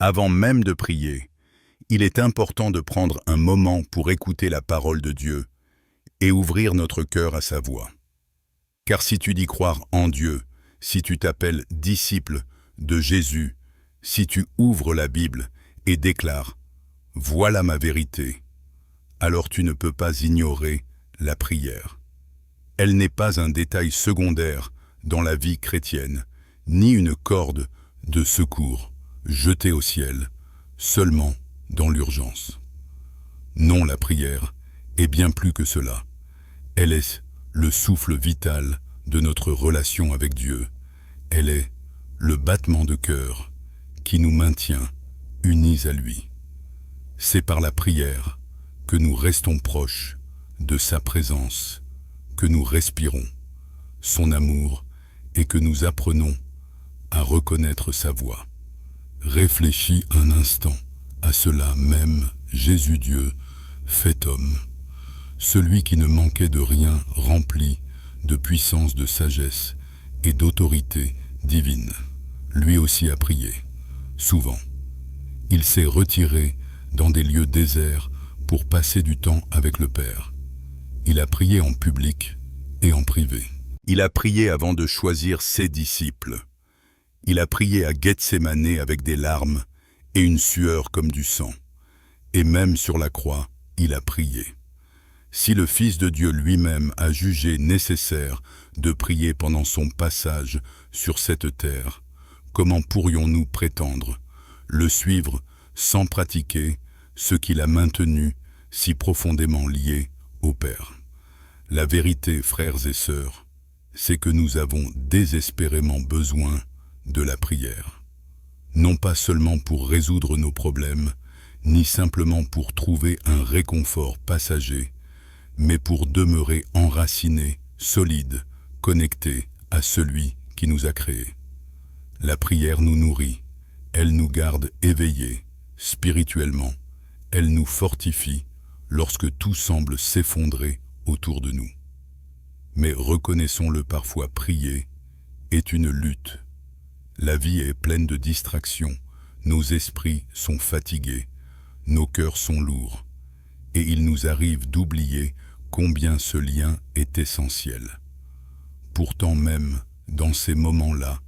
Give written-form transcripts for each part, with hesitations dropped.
Avant même de prier, il est important de prendre un moment pour écouter la parole de Dieu et ouvrir notre cœur à sa voix. Car si tu dis croire en Dieu, si tu t'appelles disciple de Jésus, si tu ouvres la Bible et déclares « Voilà ma vérité », alors tu ne peux pas ignorer la prière. Elle n'est pas un détail secondaire dans la vie chrétienne, ni une corde de secours jetée au ciel, seulement dans l'urgence. Non, la prière est bien plus que cela. Elle est le souffle vital de notre relation avec Dieu. Elle est le battement de cœur qui nous maintient unis à lui. C'est par la prière que nous restons proches de sa présence, que nous respirons son amour et que nous apprenons à reconnaître sa voix. Réfléchis un instant à cela même, Jésus Dieu, fait homme, celui qui ne manquait de rien, rempli de puissance, de sagesse et d'autorité divine. Lui aussi a prié, souvent. Il s'est retiré dans des lieux déserts pour passer du temps avec le Père. Il a prié en public et en privé. Il a prié avant de choisir ses disciples. Il a prié à Gethsémanée avec des larmes et une sueur comme du sang. Et même sur la croix, il a prié. Si le Fils de Dieu lui-même a jugé nécessaire de prier pendant son passage sur cette terre, comment pourrions-nous prétendre le suivre sans pratiquer ce qu'il a maintenu si profondément lié au Père? La vérité, frères et sœurs, c'est que nous avons désespérément besoin de la prière. Non pas seulement pour résoudre nos problèmes, ni simplement pour trouver un réconfort passager, mais pour demeurer enracinés, solides, connectés à celui qui nous a créés. La prière nous nourrit, elle nous garde éveillés, spirituellement, elle nous fortifie lorsque tout semble s'effondrer autour de nous. Mais reconnaissons-le, parfois prier est une lutte. La vie est pleine de distractions, nos esprits sont fatigués, nos cœurs sont lourds, et il nous arrive d'oublier combien ce lien est essentiel. Pourtant même, dans ces moments-là,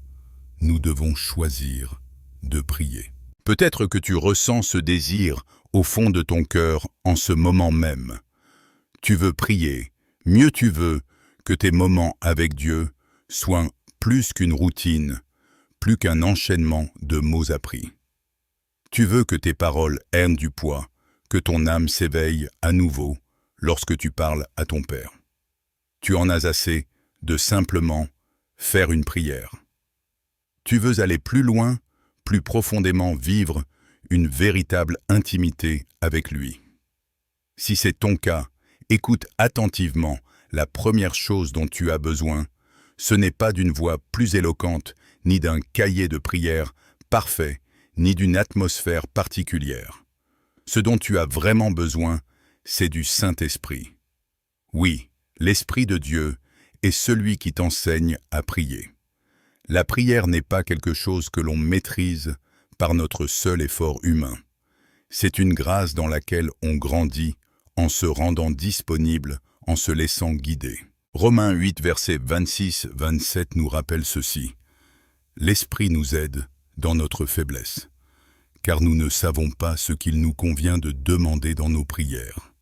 nous devons choisir de prier. Peut-être que tu ressens ce désir au fond de ton cœur en ce moment même. Tu veux prier, mieux tu veux que tes moments avec Dieu soient plus qu'une routine, plus qu'un enchaînement de mots appris. Tu veux que tes paroles aient du poids, que ton âme s'éveille à nouveau lorsque tu parles à ton Père. Tu en as assez de simplement faire une prière. Tu veux aller plus loin, plus profondément vivre une véritable intimité avec lui. Si c'est ton cas, écoute attentivement. La première chose dont tu as besoin, ce n'est pas d'une voix plus éloquente, ni d'un cahier de prière parfait, ni d'une atmosphère particulière. Ce dont tu as vraiment besoin, c'est du Saint-Esprit. Oui, l'Esprit de Dieu est celui qui t'enseigne à prier. La prière n'est pas quelque chose que l'on maîtrise par notre seul effort humain. C'est une grâce dans laquelle on grandit en se rendant disponible, en se laissant guider. Romains 8, versets 26-27 nous rappelle ceci. L'Esprit nous aide dans notre faiblesse, car nous ne savons pas ce qu'il nous convient de demander dans nos prières.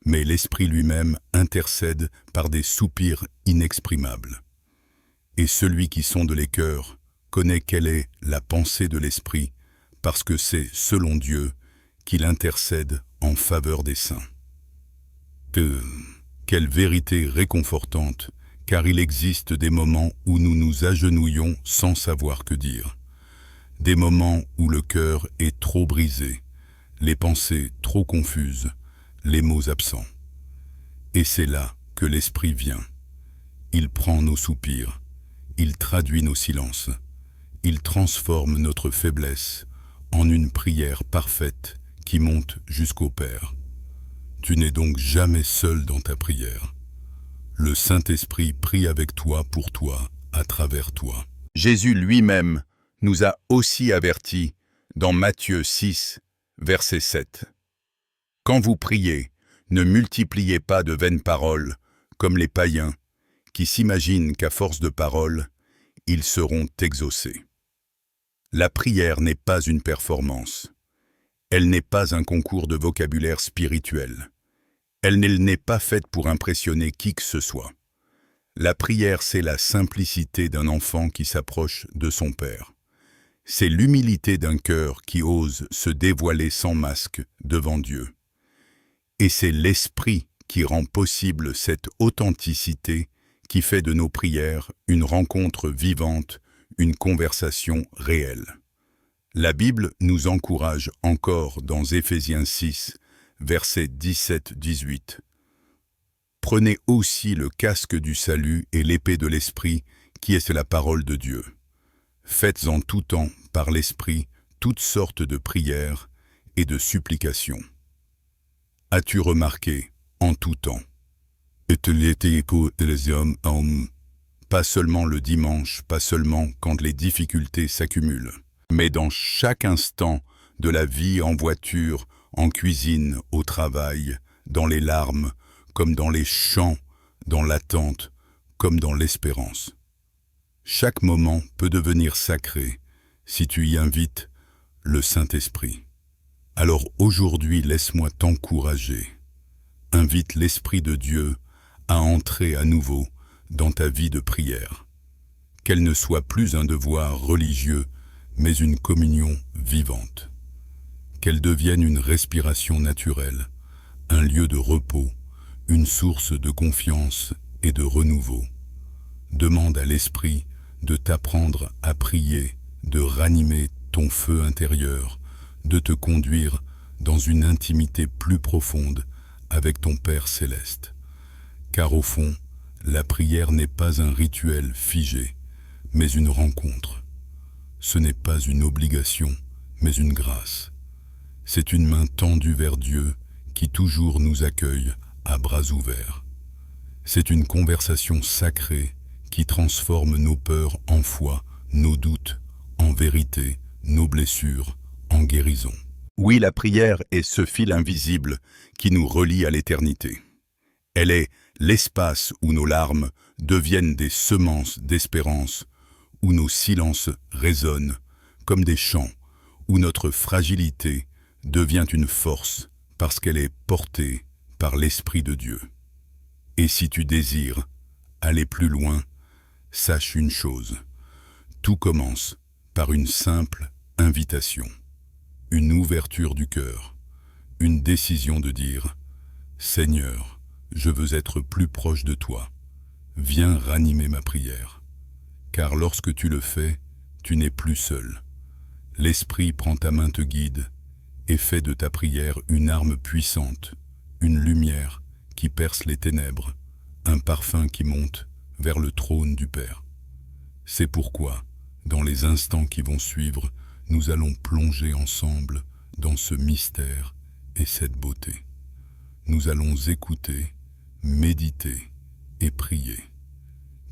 Mais l'Esprit lui-même intercède par des soupirs inexprimables. Et celui qui sonde les cœurs connaît quelle est la pensée de l'Esprit, parce que c'est, selon Dieu, qu'il intercède en faveur des saints. Quelle vérité réconfortante, car il existe des moments où nous nous agenouillons sans savoir que dire. Des moments où le cœur est trop brisé, les pensées trop confuses, les mots absents. Et c'est là que l'Esprit vient. Il prend nos soupirs, il traduit nos silences, il transforme notre faiblesse en une prière parfaite qui monte jusqu'au Père. Tu n'es donc jamais seul dans ta prière. Le Saint-Esprit prie avec toi, pour toi, à travers toi. Jésus lui-même nous a aussi avertis dans Matthieu 6, verset 7. Quand vous priez, ne multipliez pas de vaines paroles, comme les païens, qui s'imaginent qu'à force de paroles, ils seront exaucés. La prière n'est pas une performance. Elle n'est pas un concours de vocabulaire spirituel. Elle n'est pas faite pour impressionner qui que ce soit. La prière, c'est la simplicité d'un enfant qui s'approche de son Père. C'est l'humilité d'un cœur qui ose se dévoiler sans masque devant Dieu. Et c'est l'Esprit qui rend possible cette authenticité qui fait de nos prières une rencontre vivante, une conversation réelle. La Bible nous encourage encore dans Éphésiens 6, versets 17-18. Prenez aussi le casque du salut et l'épée de l'Esprit, qui est la parole de Dieu. Faites en tout temps, par l'Esprit, toutes sortes de prières et de supplications. As-tu remarqué, en tout temps? Pas seulement le dimanche, pas seulement quand les difficultés s'accumulent, mais dans chaque instant de la vie en voiture, en cuisine, au travail, dans les larmes, comme dans les chants, dans l'attente, comme dans l'espérance. Chaque moment peut devenir sacré si tu y invites le Saint-Esprit. Alors aujourd'hui, laisse-moi t'encourager. Invite l'Esprit de Dieu à entrer à nouveau dans ta vie de prière. Qu'elle ne soit plus un devoir religieux, mais une communion vivante. Qu'elle devienne une respiration naturelle, un lieu de repos, une source de confiance et de renouveau. Demande à l'Esprit de t'apprendre à prier, de ranimer ton feu intérieur, de te conduire dans une intimité plus profonde avec ton Père céleste. Car au fond, la prière n'est pas un rituel figé, mais une rencontre. Ce n'est pas une obligation, mais une grâce. C'est une main tendue vers Dieu qui toujours nous accueille à bras ouverts. C'est une conversation sacrée qui transforme nos peurs en foi, nos doutes en vérité, nos blessures en guérison. Oui, la prière est ce fil invisible qui nous relie à l'éternité. Elle est l'espace où nos larmes deviennent des semences d'espérance, où nos silences résonnent comme des chants, où notre fragilité devient une force parce qu'elle est portée par l'Esprit de Dieu. Et si tu désires aller plus loin, sache une chose, tout commence par une simple invitation, une ouverture du cœur, une décision de dire « Seigneur, je veux être plus proche de toi, viens ranimer ma prière. » Car lorsque tu le fais, tu n'es plus seul. L'Esprit prend ta main, te guide et fait de ta prière une arme puissante, une lumière qui perce les ténèbres, un parfum qui monte vers le trône du Père. C'est pourquoi, dans les instants qui vont suivre, nous allons plonger ensemble dans ce mystère et cette beauté. Nous allons écouter, méditer et prier.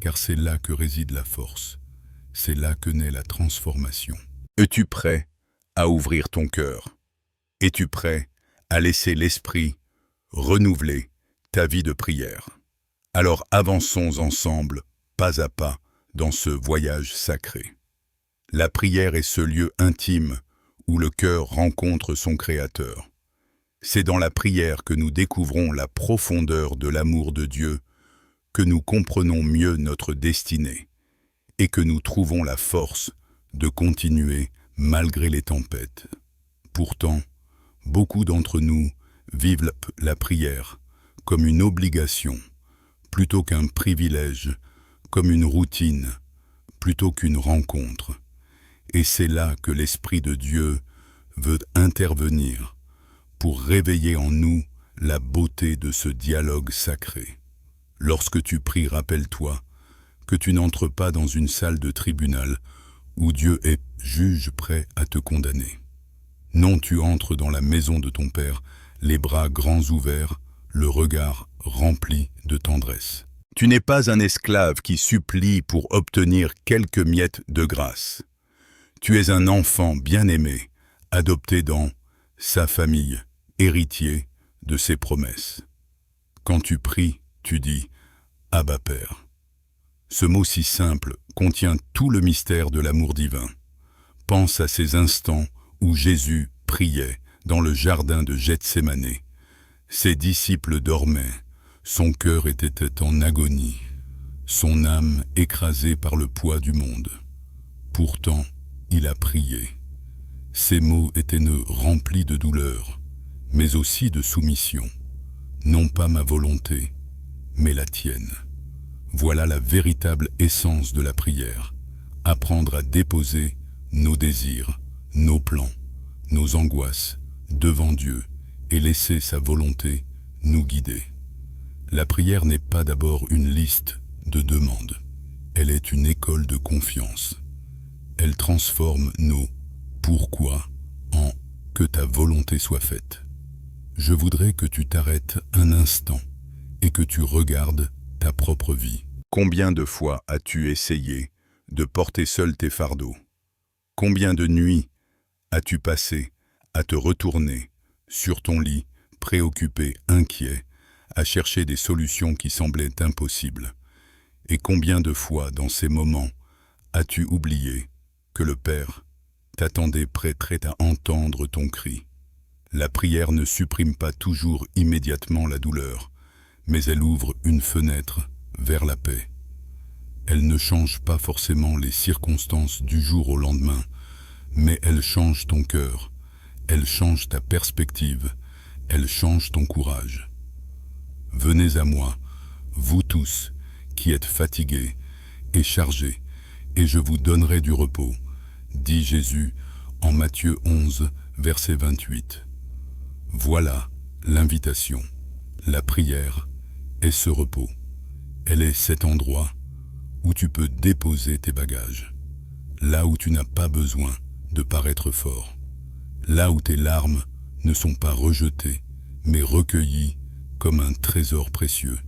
Car c'est là que réside la force, c'est là que naît la transformation. Es-tu prêt à ouvrir ton cœur? Es-tu prêt à laisser l'Esprit renouveler ta vie de prière? Alors avançons ensemble, pas à pas, dans ce voyage sacré. La prière est ce lieu intime où le cœur rencontre son Créateur. C'est dans la prière que nous découvrons la profondeur de l'amour de Dieu, que nous comprenons mieux notre destinée et que nous trouvons la force de continuer malgré les tempêtes. Pourtant, beaucoup d'entre nous vivent la prière comme une obligation, plutôt qu'un privilège, comme une routine, plutôt qu'une rencontre. Et c'est là que l'Esprit de Dieu veut intervenir pour réveiller en nous la beauté de ce dialogue sacré. Lorsque tu pries, rappelle-toi que tu n'entres pas dans une salle de tribunal où Dieu est juge prêt à te condamner. Non, tu entres dans la maison de ton Père, les bras grands ouverts, le regard rempli de tendresse. Tu n'es pas un esclave qui supplie pour obtenir quelques miettes de grâce. Tu es un enfant bien-aimé, adopté dans sa famille, héritier de ses promesses. Quand tu pries, tu dis « Abba Père ». Ce mot si simple contient tout le mystère de l'amour divin. Pense à ces instants où Jésus priait dans le jardin de Gethsémane. Ses disciples dormaient, son cœur était en agonie, son âme écrasée par le poids du monde. Pourtant, il a prié. Ses mots étaient remplis de douleur, mais aussi de soumission. Non pas ma volonté, mais la tienne. Voilà la véritable essence de la prière. Apprendre à déposer nos désirs, nos plans, nos angoisses devant Dieu et laisser sa volonté nous guider. La prière n'est pas d'abord une liste de demandes. Elle est une école de confiance. Elle transforme nos « pourquoi » en « que ta volonté soit faite ». Je voudrais que tu t'arrêtes un instant et que tu regardes ta propre vie. Combien de fois as-tu essayé de porter seul tes fardeaux? Combien de nuits as-tu passé à te retourner sur ton lit, préoccupé, inquiet, à chercher des solutions qui semblaient impossibles? Et combien de fois, dans ces moments, as-tu oublié que le Père t'attendait prêt à entendre ton cri? La prière ne supprime pas toujours immédiatement la douleur, mais elle ouvre une fenêtre vers la paix. Elle ne change pas forcément les circonstances du jour au lendemain, mais elle change ton cœur, elle change ta perspective, elle change ton courage. Venez à moi, vous tous qui êtes fatigués et chargés, et je vous donnerai du repos, dit Jésus en Matthieu 11, verset 28. Voilà l'invitation. La prière est ce repos. Elle est cet endroit où tu peux déposer tes bagages, là où tu n'as pas besoin de paraître fort, là où tes larmes ne sont pas rejetées, mais recueillies comme un trésor précieux.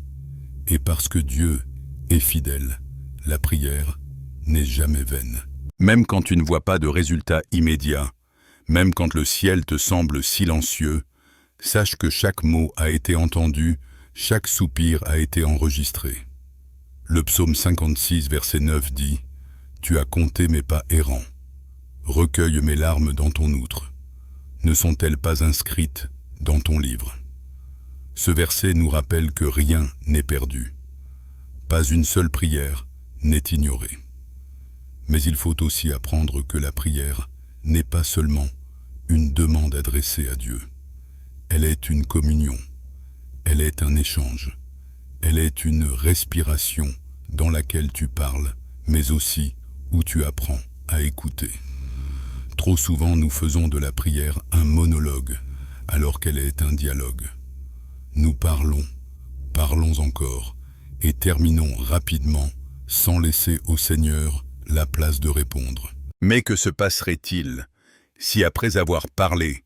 Et parce que Dieu est fidèle, la prière n'est jamais vaine. Même quand tu ne vois pas de résultat immédiat, même quand le ciel te semble silencieux, sache que chaque mot a été entendu, chaque soupir a été enregistré. Le psaume 56, verset 9 dit « Tu as compté mes pas errants. Recueille mes larmes dans ton outre. Ne sont-elles pas inscrites dans ton livre ?» Ce verset nous rappelle que rien n'est perdu. Pas une seule prière n'est ignorée. Mais il faut aussi apprendre que la prière n'est pas seulement une demande adressée à Dieu. Elle est une communion, elle est un échange, elle est une respiration dans laquelle tu parles, mais aussi où tu apprends à écouter. Trop souvent, nous faisons de la prière un monologue, alors qu'elle est un dialogue. Nous parlons, parlons encore, et terminons rapidement, sans laisser au Seigneur la place de répondre. Mais que se passerait-il si, après avoir parlé,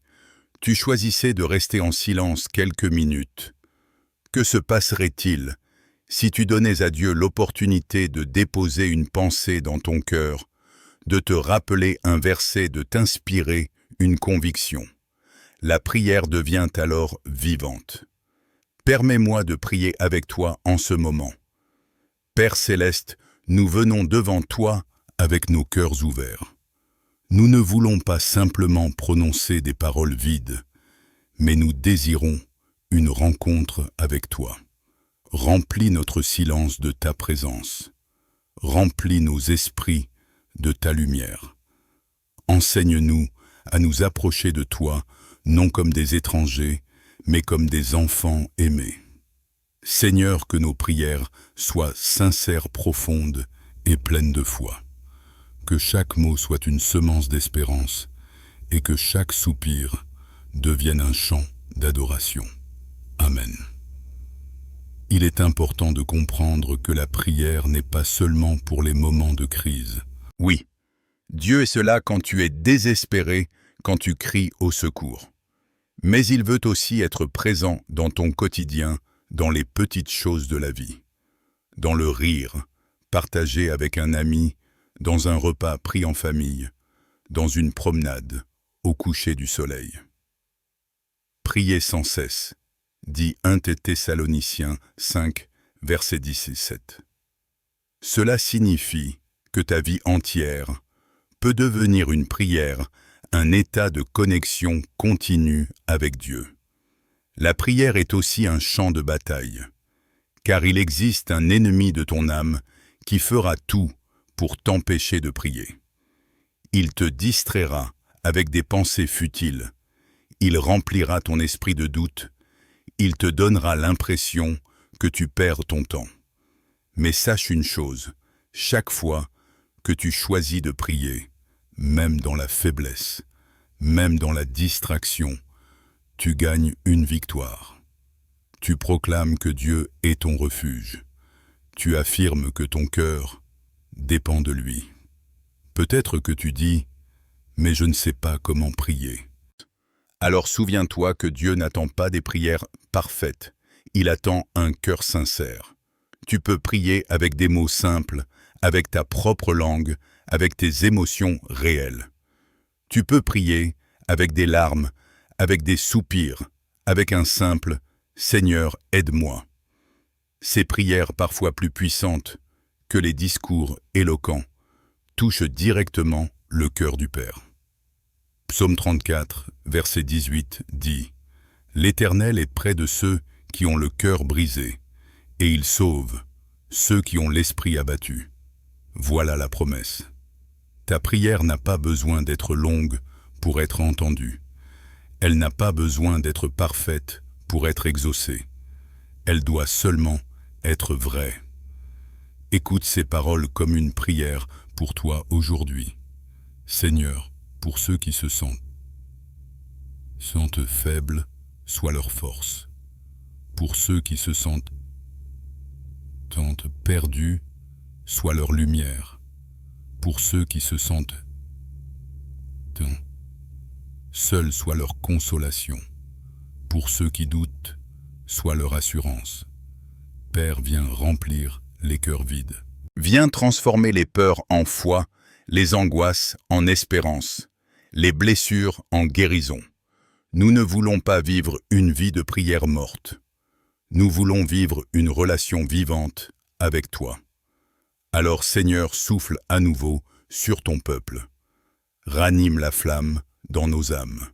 tu choisissais de rester en silence quelques minutes? Que se passerait-il si tu donnais à Dieu l'opportunité de déposer une pensée dans ton cœur, de te rappeler un verset, de t'inspirer une conviction? La prière devient alors vivante. Permets-moi de prier avec toi en ce moment. Père céleste, nous venons devant toi avec nos cœurs ouverts. Nous ne voulons pas simplement prononcer des paroles vides, mais nous désirons une rencontre avec toi. Remplis notre silence de ta présence. Remplis nos esprits de ta lumière. Enseigne-nous à nous approcher de toi, non comme des étrangers, mais comme des enfants aimés. Seigneur, que nos prières soient sincères, profondes et pleines de foi. Que chaque mot soit une semence d'espérance et que chaque soupir devienne un chant d'adoration. Amen. Il est important de comprendre que la prière n'est pas seulement pour les moments de crise. Oui, Dieu est là quand tu es désespéré, quand tu cries au secours. Mais il veut aussi être présent dans ton quotidien, dans les petites choses de la vie. Dans le rire, partagé avec un ami, dans un repas pris en famille, dans une promenade au coucher du soleil. Priez sans cesse, dit 1 Thessaloniciens 5, versets 10 et 7. Cela signifie que ta vie entière peut devenir une prière, un état de connexion continue avec Dieu. La prière est aussi un champ de bataille, car il existe un ennemi de ton âme qui fera tout pour t'empêcher de prier. Il te distraira avec des pensées futiles, il remplira ton esprit de doute, il te donnera l'impression que tu perds ton temps. Mais sache une chose, chaque fois que tu choisis de prier, même dans la faiblesse, même dans la distraction, tu gagnes une victoire. Tu proclames que Dieu est ton refuge. Tu affirmes que ton cœur dépend de lui. Peut-être que tu dis « mais je ne sais pas comment prier ». Alors souviens-toi que Dieu n'attend pas des prières parfaites, il attend un cœur sincère. Tu peux prier avec des mots simples, avec ta propre langue, avec tes émotions réelles. Tu peux prier avec des larmes, avec des soupirs, avec un simple « Seigneur, aide-moi ». Ces prières parfois plus puissantes que les discours éloquents touchent directement le cœur du Père. Psaume 34, verset 18 dit « L'Éternel est près de ceux qui ont le cœur brisé, et il sauve ceux qui ont l'esprit abattu. » Voilà la promesse. Ta prière n'a pas besoin d'être longue pour être entendue. Elle n'a pas besoin d'être parfaite pour être exaucée. Elle doit seulement être vraie. Écoute ces paroles comme une prière pour toi aujourd'hui. Seigneur, pour ceux qui se sentent faibles, sois leur force. Pour ceux qui se sentent perdus, sois leur lumière. Pour ceux qui se sentent seuls, sois leur consolation. Pour ceux qui doutent, sois leur assurance. Père, viens remplir les cœurs vides. Viens transformer les peurs en foi, les angoisses en espérance, les blessures en guérison. Nous ne voulons pas vivre une vie de prière morte. Nous voulons vivre une relation vivante avec toi. Alors Seigneur, souffle à nouveau sur ton peuple. Ranime la flamme dans nos âmes.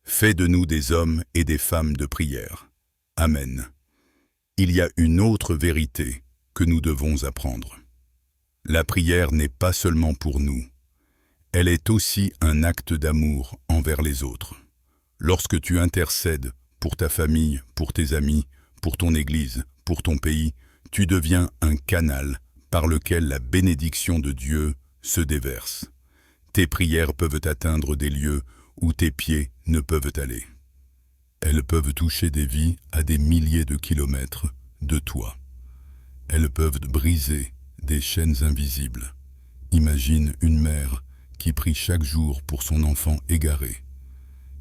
Fais de nous des hommes et des femmes de prière. Amen. Il y a une autre vérité que nous devons apprendre. La prière n'est pas seulement pour nous. Elle est aussi un acte d'amour envers les autres. Lorsque tu intercèdes pour ta famille, pour tes amis, pour ton Église, pour ton pays, tu deviens un canal par lequel la bénédiction de Dieu se déverse. Tes prières peuvent atteindre des lieux où tes pieds ne peuvent aller. Elles peuvent toucher des vies à des milliers de kilomètres de toi. Elles peuvent briser des chaînes invisibles. Imagine une mère qui prie chaque jour pour son enfant égaré.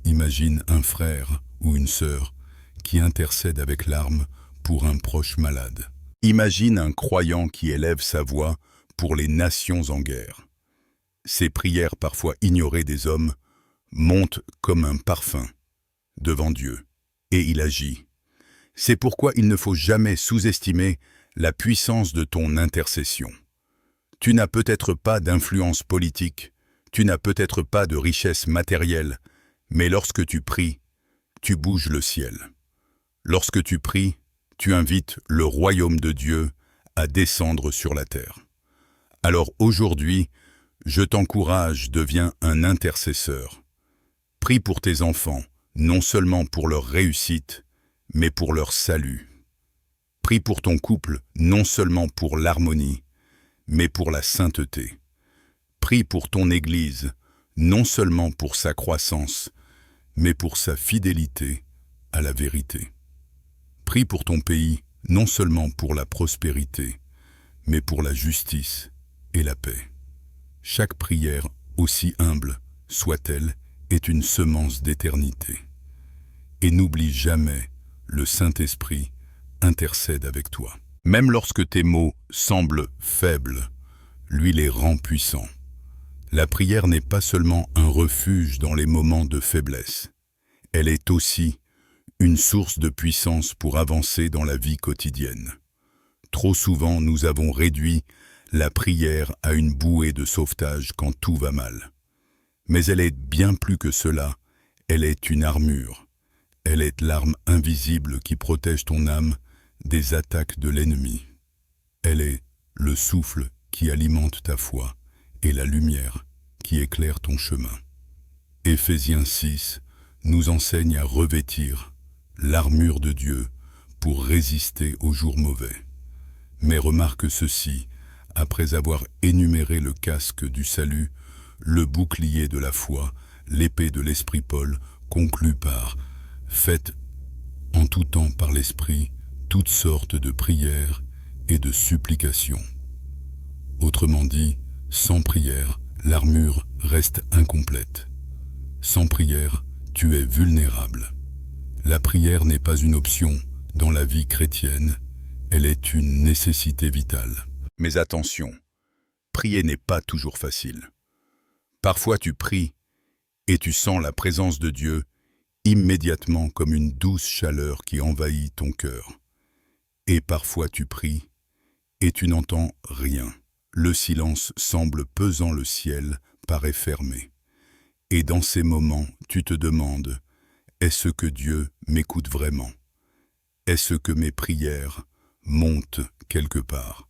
Imagine un frère ou une sœur qui intercède avec larmes pour un proche malade. Imagine un croyant qui élève sa voix pour les nations en guerre. Ces prières parfois ignorées des hommes montent comme un parfum devant Dieu, et il agit. C'est pourquoi il ne faut jamais sous-estimer la puissance de ton intercession. Tu n'as peut-être pas d'influence politique, tu n'as peut-être pas de richesse matérielle, mais lorsque tu pries, tu bouges le ciel. Lorsque tu pries, tu invites le royaume de Dieu à descendre sur la terre. Alors aujourd'hui, je t'encourage, deviens un intercesseur. Prie pour tes enfants, non seulement pour leur réussite, mais pour leur salut. Prie pour ton couple, non seulement pour l'harmonie, mais pour la sainteté. Prie pour ton Église, non seulement pour sa croissance, mais pour sa fidélité à la vérité. Prie pour ton pays, non seulement pour la prospérité, mais pour la justice et la paix. Chaque prière, aussi humble soit-elle, est une semence d'éternité. Et n'oublie jamais, le Saint-Esprit intercède avec toi. Même lorsque tes mots semblent faibles, lui les rend puissants. La prière n'est pas seulement un refuge dans les moments de faiblesse. Elle est aussi une source de puissance pour avancer dans la vie quotidienne. Trop souvent, nous avons réduit la prière à une bouée de sauvetage quand tout va mal. Mais elle est bien plus que cela, elle est une armure. Elle est l'arme invisible qui protège ton âme des attaques de l'ennemi. Elle est le souffle qui alimente ta foi et la lumière qui éclaire ton chemin. Éphésiens 6 nous enseigne à revêtir l'armure de Dieu pour résister aux jours mauvais. Mais remarque ceci, après avoir énuméré le casque du salut, le bouclier de la foi, l'épée de l'Esprit, Paul conclut par « Faites en tout temps par l'Esprit toutes sortes de prières et de supplications ». Autrement dit, sans prière, l'armure reste incomplète. Sans prière, tu es vulnérable. La prière n'est pas une option dans la vie chrétienne, elle est une nécessité vitale. Mais attention, prier n'est pas toujours facile. Parfois tu pries et tu sens la présence de Dieu immédiatement comme une douce chaleur qui envahit ton cœur. Et parfois tu pries et tu n'entends rien. Le silence semble pesant, le ciel paraît fermé. Et dans ces moments, tu te demandes, est-ce que Dieu m'écoute vraiment? Est-ce que mes prières montent quelque part?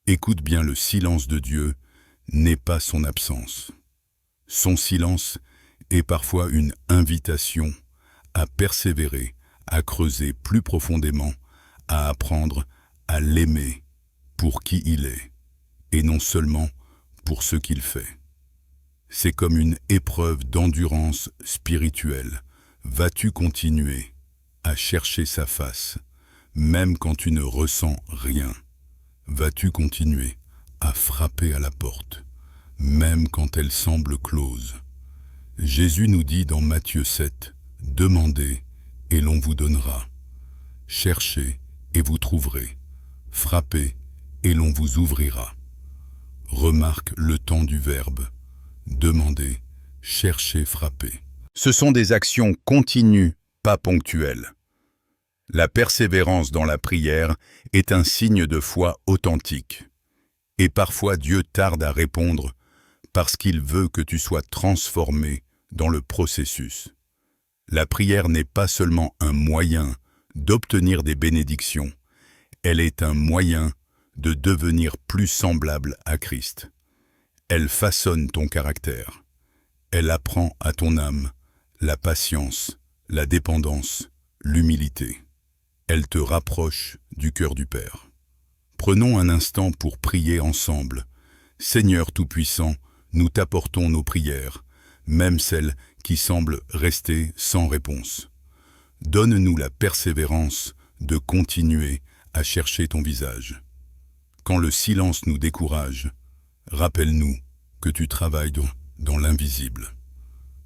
Écoute bien, le silence de Dieu n'est pas son absence. Son silence est parfois une invitation à persévérer, à creuser plus profondément, à apprendre à l'aimer pour qui il est, et non seulement pour ce qu'il fait. C'est comme une épreuve d'endurance spirituelle. Vas-tu continuer à chercher sa face, même quand tu ne ressens rien? Vas-tu continuer à frapper à la porte, même quand elle semble close? Jésus nous dit dans Matthieu 7, « Demandez et l'on vous donnera. Cherchez et vous trouverez. Frappez et l'on vous ouvrira. » Remarque le temps du verbe. Demandez, cherchez, frappez. Ce sont des actions continues, pas ponctuelles. La persévérance dans la prière est un signe de foi authentique. Et parfois Dieu tarde à répondre parce qu'il veut que tu sois transformé dans le processus. La prière n'est pas seulement un moyen d'obtenir des bénédictions, elle est un moyen de devenir plus semblable à Christ. Elle façonne ton caractère. Elle apprend à ton âme la patience, la dépendance, l'humilité. Elle te rapproche du cœur du Père. Prenons un instant pour prier ensemble. Seigneur Tout-Puissant, nous t'apportons nos prières, même celles qui semblent rester sans réponse. Donne-nous la persévérance de continuer à chercher ton visage. Quand le silence nous décourage, rappelle-nous que tu travailles dans l'invisible.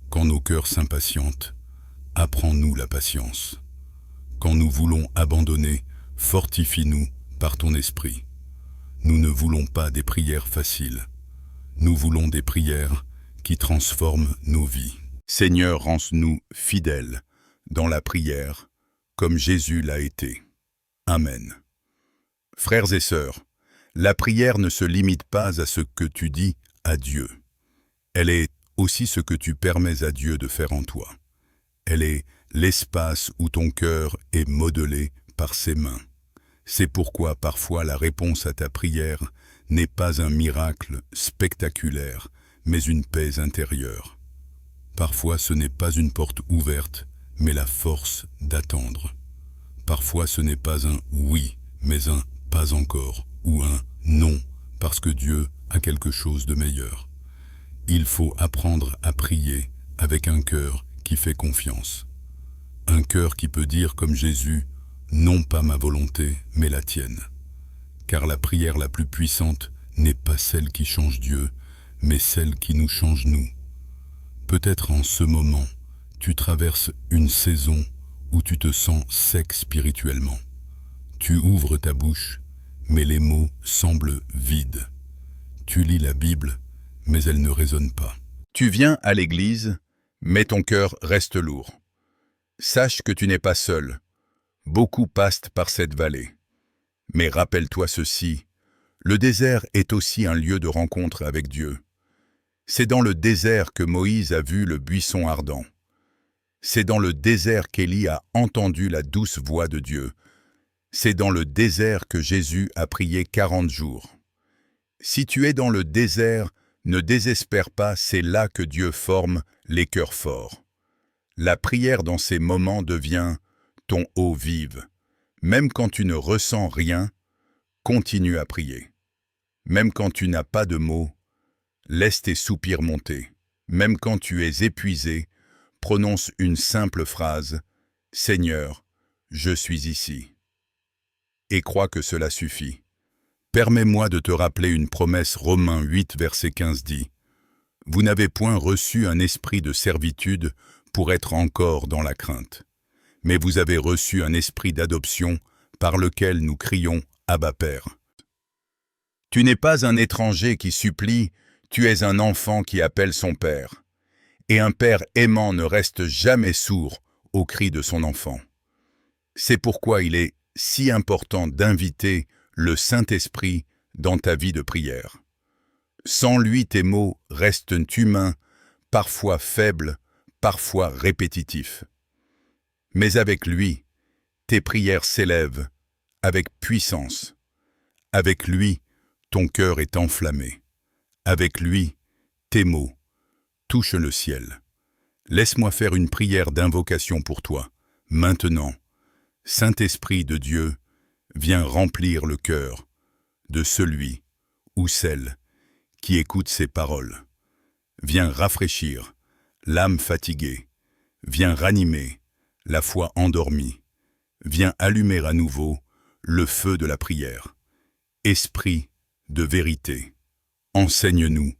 Quand nos cœurs s'impatientent, apprends-nous la patience. Quand nous voulons abandonner, fortifie-nous par ton esprit. Nous ne voulons pas des prières faciles. Nous voulons des prières qui transforment nos vies. Seigneur, rends-nous fidèles dans la prière, comme Jésus l'a été. Amen. Frères et sœurs, la prière ne se limite pas à ce que tu dis à Dieu. Elle est aussi ce que tu permets à Dieu de faire en toi. Elle est l'espace où ton cœur est modelé par ses mains. C'est pourquoi parfois la réponse à ta prière n'est pas un miracle spectaculaire, mais une paix intérieure. Parfois ce n'est pas une porte ouverte, mais la force d'attendre. Parfois ce n'est pas un oui, mais un pas encore, ou un non, parce que Dieu a quelque chose de meilleur. Il faut apprendre à prier avec un cœur qui fait confiance. Un cœur qui peut dire comme Jésus, non pas ma volonté, mais la tienne. Car la prière la plus puissante n'est pas celle qui change Dieu, mais celle qui nous change nous. Peut-être en ce moment, tu traverses une saison où tu te sens sec spirituellement. Tu ouvres ta bouche, mais les mots semblent vides. Tu lis la Bible, mais elles ne résonnent pas. Tu viens à l'église, mais ton cœur reste lourd. Sache que tu n'es pas seul. Beaucoup passent par cette vallée. Mais rappelle-toi ceci, le désert est aussi un lieu de rencontre avec Dieu. C'est dans le désert que Moïse a vu le buisson ardent. C'est dans le désert qu'Élie a entendu la douce voix de Dieu. C'est dans le désert que Jésus a prié 40 jours. Si tu es dans le désert, ne désespère pas, c'est là que Dieu forme les cœurs forts. La prière dans ces moments devient ton eau vive. Même quand tu ne ressens rien, continue à prier. Même quand tu n'as pas de mots, laisse tes soupirs monter. Même quand tu es épuisé, prononce une simple phrase « Seigneur, je suis ici » et crois que cela suffit. Permets-moi de te rappeler une promesse. Romains 8, verset 15 dit « Vous n'avez point reçu un esprit de servitude pour être encore dans la crainte, mais vous avez reçu un esprit d'adoption par lequel nous crions « Abba Père ». Tu n'es pas un étranger qui supplie, tu es un enfant qui appelle son père. Et un père aimant ne reste jamais sourd aux cris de son enfant. C'est pourquoi il est si important d'inviter le Saint-Esprit dans ta vie de prière. Sans lui, tes mots restent humains, parfois faibles, parfois répétitifs. Mais avec lui, tes prières s'élèvent avec puissance. Avec lui, ton cœur est enflammé. Avec lui, tes mots touchent le ciel. Laisse-moi faire une prière d'invocation pour toi. Maintenant, Saint-Esprit de Dieu, viens remplir le cœur de celui ou celle qui écoute ces paroles. Viens rafraîchir l'âme fatiguée. Viens ranimer la foi endormie. Viens allumer à nouveau le feu de la prière. Esprit de vérité, enseigne-nous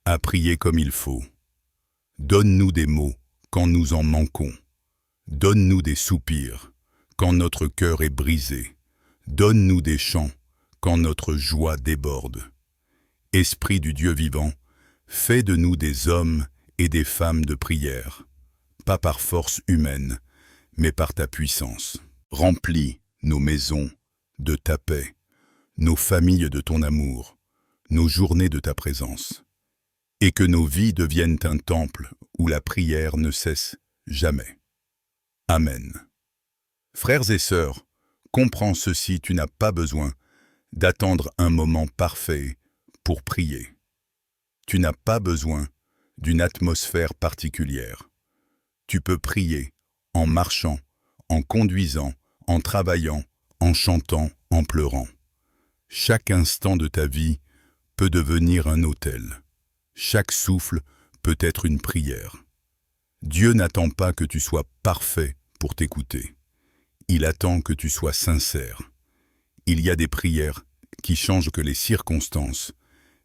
à prier comme il faut. Donne-nous des mots quand nous en manquons. Donne-nous des soupirs quand notre cœur est brisé. Donne-nous des chants quand notre joie déborde. Esprit du Dieu vivant, fais de nous des hommes et des femmes de prière, pas par force humaine, mais par ta puissance. Remplis nos maisons de ta paix, nos familles de ton amour, nos journées de ta présence, et que nos vies deviennent un temple où la prière ne cesse jamais. Amen. Frères et sœurs, comprends ceci, tu n'as pas besoin d'attendre un moment parfait pour prier. Tu n'as pas besoin d'une atmosphère particulière. Tu peux prier en marchant, en conduisant, en travaillant, en chantant, en pleurant. Chaque instant de ta vie peut devenir un autel. Chaque souffle peut être une prière. Dieu n'attend pas que tu sois parfait pour t'écouter. Il attend que tu sois sincère. Il y a des prières qui changent que les circonstances,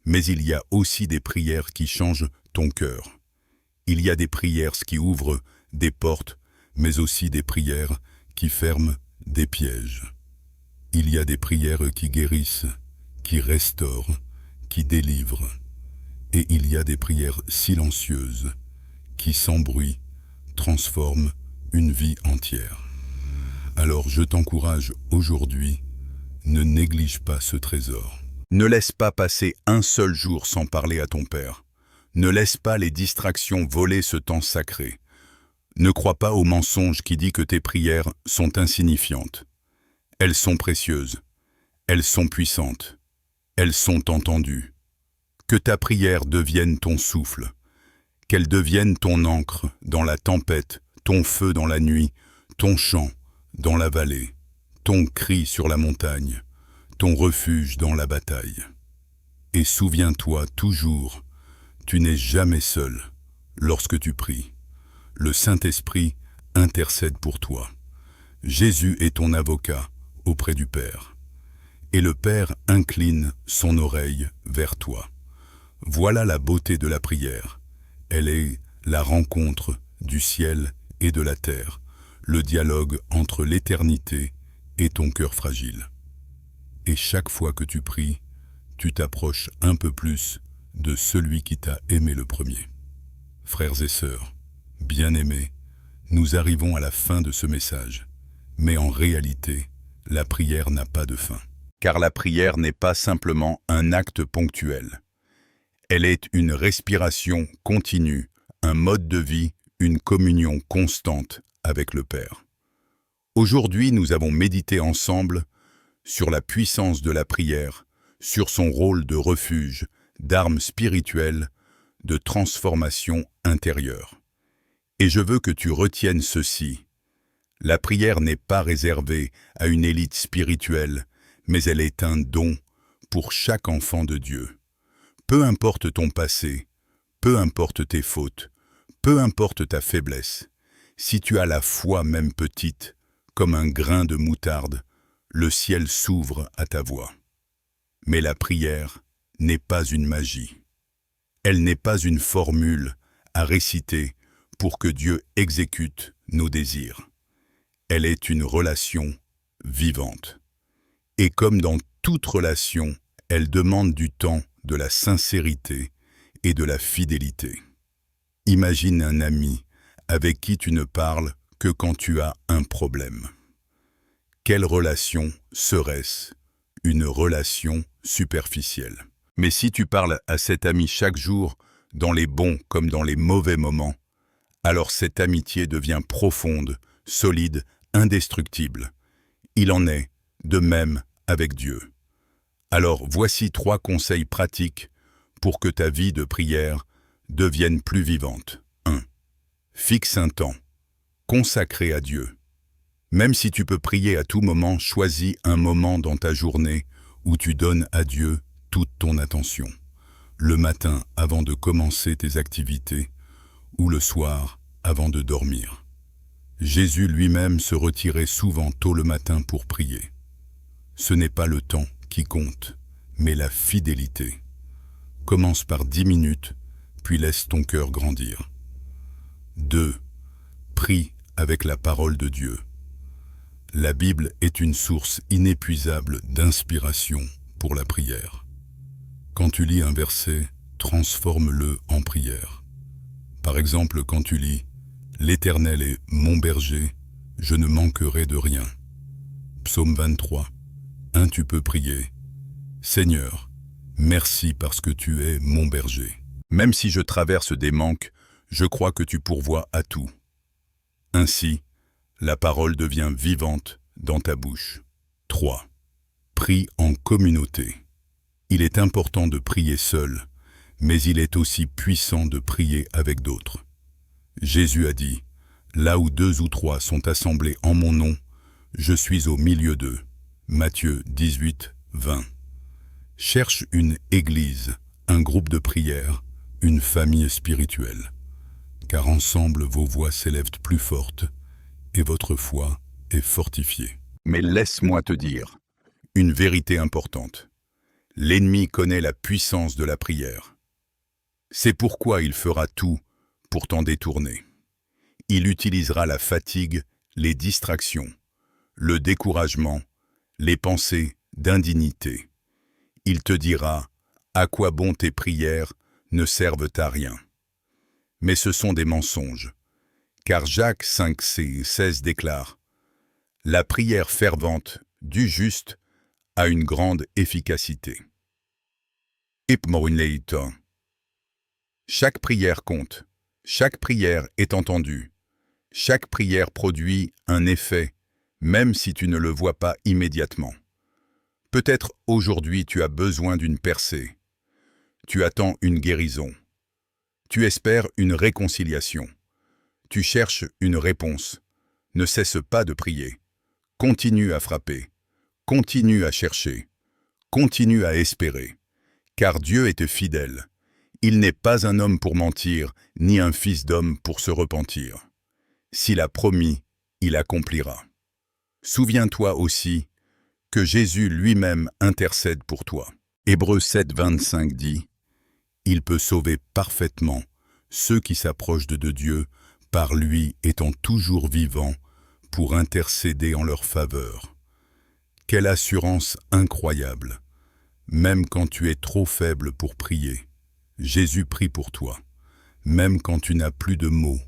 mais il y a aussi des prières qui changent ton cœur. Il y a des prières qui ouvrent des portes, mais aussi des prières qui ferment des pièges. Il y a des prières qui guérissent, qui restaurent, qui délivrent. Et il y a des prières silencieuses qui, sans bruit, transforment une vie entière. Alors je t'encourage aujourd'hui, ne néglige pas ce trésor. Ne laisse pas passer un seul jour sans parler à ton Père. Ne laisse pas les distractions voler ce temps sacré. Ne crois pas au mensonge qui dit que tes prières sont insignifiantes. Elles sont précieuses. Elles sont puissantes. Elles sont entendues. Que ta prière devienne ton souffle. Qu'elle devienne ton encre dans la tempête, ton feu dans la nuit, ton chant dans la vallée, ton cri sur la montagne, ton refuge dans la bataille. Et souviens-toi toujours, tu n'es jamais seul lorsque tu pries. Le Saint-Esprit intercède pour toi. Jésus est ton avocat auprès du Père. Et le Père incline son oreille vers toi. Voilà la beauté de la prière. Elle est la rencontre du ciel et de la terre, le dialogue entre l'éternité et ton cœur fragile. Et chaque fois que tu pries, tu t'approches un peu plus de celui qui t'a aimé le premier. Frères et sœurs, bien-aimés, nous arrivons à la fin de ce message. Mais en réalité, la prière n'a pas de fin. Car la prière n'est pas simplement un acte ponctuel. Elle est une respiration continue, un mode de vie, une communion constante avec le Père. Aujourd'hui, nous avons médité ensemble sur la puissance de la prière, sur son rôle de refuge, d'arme spirituelle, de transformation intérieure. Et je veux que tu retiennes ceci. La prière n'est pas réservée à une élite spirituelle, mais elle est un don pour chaque enfant de Dieu. Peu importe ton passé, peu importe tes fautes, peu importe ta faiblesse, si tu as la foi même petite, comme un grain de moutarde, le ciel s'ouvre à ta voix. Mais la prière n'est pas une magie. Elle n'est pas une formule à réciter pour que Dieu exécute nos désirs. Elle est une relation vivante. Et comme dans toute relation, elle demande du temps, de la sincérité et de la fidélité. Imagine un ami avec qui tu ne parles que quand tu as un problème. Quelle relation serait-ce? Une relation superficielle. Mais si tu parles à cet ami chaque jour, dans les bons comme dans les mauvais moments, alors cette amitié devient profonde, solide, indestructible. Il en est de même avec Dieu. Alors voici 3 conseils pratiques pour que ta vie de prière devienne plus vivante. 1. Fixe un temps, consacré à Dieu. Même si tu peux prier à tout moment, choisis un moment dans ta journée où tu donnes à Dieu toute ton attention. Le matin avant de commencer tes activités ou le soir avant de dormir. Jésus lui-même se retirait souvent tôt le matin pour prier. Ce n'est pas le temps qui compte, mais la fidélité. Commence par 10 minutes, puis laisse ton cœur grandir. 2. Prie avec la parole de Dieu. La Bible est une source inépuisable d'inspiration pour la prière. Quand tu lis un verset, transforme-le en prière. Par exemple, quand tu lis « L'Éternel est mon berger, je ne manquerai de rien ». Psaume 23. Tu peux prier « Seigneur, merci parce que tu es mon berger. Même si je traverse des manques, je crois que tu pourvois à tout. » Ainsi, la parole devient vivante dans ta bouche. 3. Prie en communauté. Il est important de prier seul, mais il est aussi puissant de prier avec d'autres. Jésus a dit, « Là où 2 ou 3 sont assemblés en mon nom, je suis au milieu d'eux. » Matthieu 18, 20. Cherche une église, un groupe de prière, une famille spirituelle. Car ensemble vos voix s'élèvent plus fortes et votre foi est fortifiée. Mais laisse-moi te dire une vérité importante. L'ennemi connaît la puissance de la prière. C'est pourquoi il fera tout pour t'en détourner. Il utilisera la fatigue, les distractions, le découragement, les pensées d'indignité. Il te dira « À quoi bon tes prières ne servent à rien ?» Mais ce sont des mensonges, car Jacques 5,16 déclare « La prière fervente du juste a une grande efficacité. » Chaque prière compte, chaque prière est entendue, chaque prière produit un effet, même si tu ne le vois pas immédiatement. Peut-être aujourd'hui tu as besoin d'une percée, tu attends une guérison, tu espères une réconciliation, tu cherches une réponse. Ne cesse pas de prier, continue à frapper, continue à chercher, continue à espérer, car Dieu est fidèle. Il n'est pas un homme pour mentir, ni un fils d'homme pour se repentir. S'il a promis, il accomplira. Souviens-toi aussi que Jésus lui-même intercède pour toi. Hébreux 7, 25 dit « Il peut sauver parfaitement ceux qui s'approchent de Dieu, par lui étant toujours vivant pour intercéder en leur faveur. » Quelle assurance incroyable, même quand tu es trop faible pour prier. Jésus prie pour toi. Même quand tu n'as plus de mots,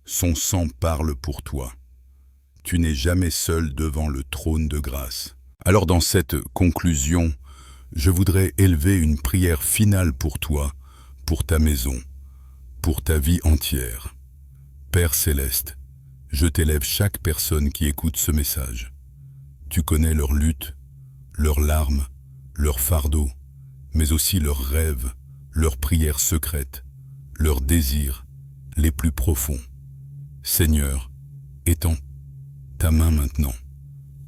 son sang parle pour toi. Tu n'es jamais seul devant le trône de grâce. Alors dans cette conclusion, je voudrais élever une prière finale pour toi, pour ta maison, pour ta vie entière. Père céleste, je t'élève chaque personne qui écoute ce message. Tu connais leurs luttes, leurs larmes, leurs fardeaux, mais aussi leurs rêves, leurs prières secrètes, leurs désirs les plus profonds. Seigneur, étends ta main maintenant.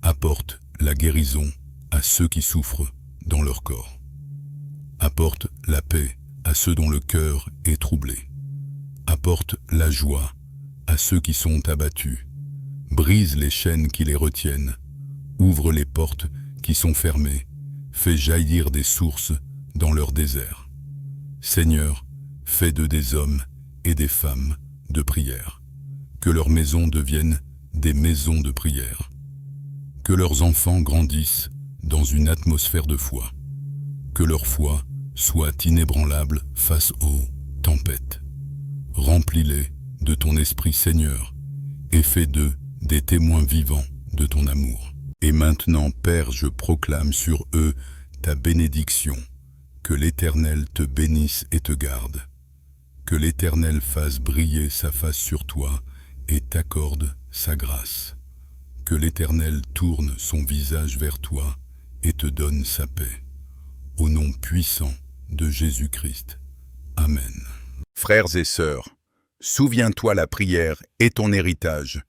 Apporte la guérison à ceux qui souffrent dans leur corps. Apporte la paix à ceux dont le cœur est troublé. Apporte la joie à ceux qui sont abattus. Brise les chaînes qui les retiennent. Ouvre les portes qui sont fermées. Fais jaillir des sources dans leur désert. Seigneur, fais d'eux des hommes et des femmes de prière. Que leurs maisons deviennent des maisons de prière. Que leurs enfants grandissent dans une atmosphère de foi. Que leur foi soit inébranlable face aux tempêtes. Remplis-les de ton esprit, Seigneur, et fais d'eux des témoins vivants de ton amour. Et maintenant, Père, je proclame sur eux ta bénédiction. Que l'Éternel te bénisse et te garde. Que l'Éternel fasse briller sa face sur toi et t'accorde sa grâce. Que l'Éternel tourne son visage vers toi et te donne sa paix. Au nom puissant de Jésus-Christ. Amen. Frères et sœurs, souviens-toi, la prière est ton héritage,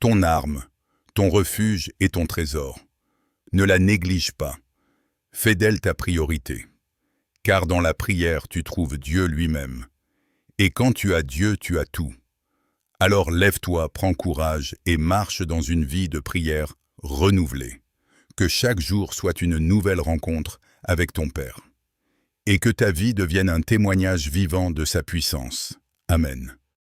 ton arme, ton refuge et ton trésor. Ne la néglige pas. Fais d'elle ta priorité. Car dans la prière, tu trouves Dieu lui-même. Et quand tu as Dieu, tu as tout. Alors lève-toi, prends courage et marche dans une vie de prière renouvelée. Que chaque jour soit une nouvelle rencontre avec ton Père. Et que ta vie devienne un témoignage vivant de sa puissance. Amen.